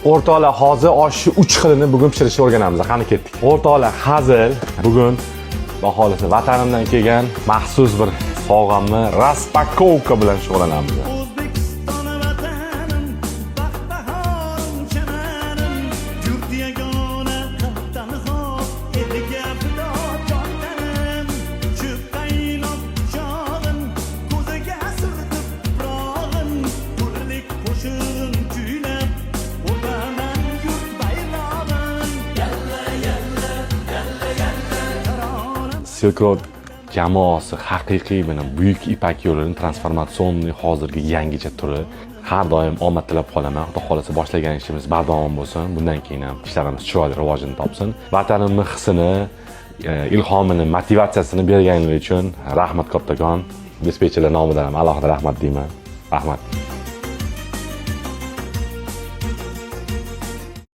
O'rtoqlar, hozir oshni 3 xilini bugun pishirishni o'rganamiz. Qani ketdik. O'rtoqlar, hazil bugun baholisi vatanimdan kelgan maxsus bir sovg'amni raspakovka bilan shug'ullanamiz. Silk Road jamoasi haqiqiy buyuk Ipak yo'lining transformatsionniy hozirgi yangicha turi. Har doim omad tilab qolaman. Xudo xolasa boshlagan ishimiz bardavom bo'lsin. Bundan keyin ham ishlarimiz chiroyli rivojini topsin. Vatanimni hisini, ilhomini, motivatsiyasini berganingiz uchun rahmat kattakon. Dispetcherlar nomidan ham alohida rahmat deyman. Rahmat.